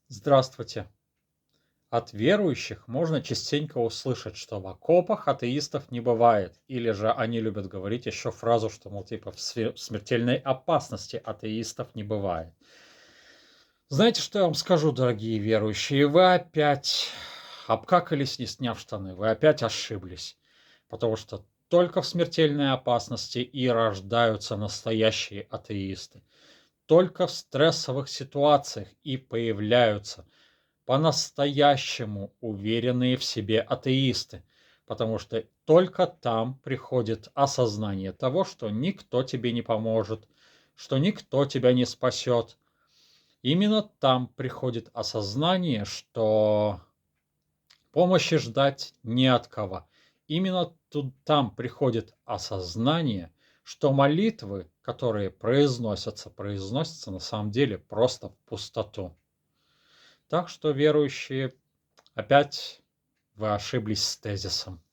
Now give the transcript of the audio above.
Здравствуйте. От верующих можно частенько услышать, что в окопах атеистов не бывает. Или же они любят говорить еще фразу, что, мол, типа в смертельной опасности атеистов не бывает. Знаете, что я вам скажу, дорогие верующие? Вы опять обкакались, не сняв штаны. Вы опять ошиблись. Потому что только в смертельной опасности и рождаются настоящие атеисты. Только в стрессовых ситуациях и появляются по-настоящему уверенные в себе атеисты, потому что только там приходит осознание того, что никто тебе не поможет, что никто тебя не спасет. Именно там приходит осознание, что помощи ждать не от кого. Именно там приходит осознание, что молитвы, которые произносятся на самом деле просто в пустоту. Так что, верующие, опять вы ошиблись с тезисом.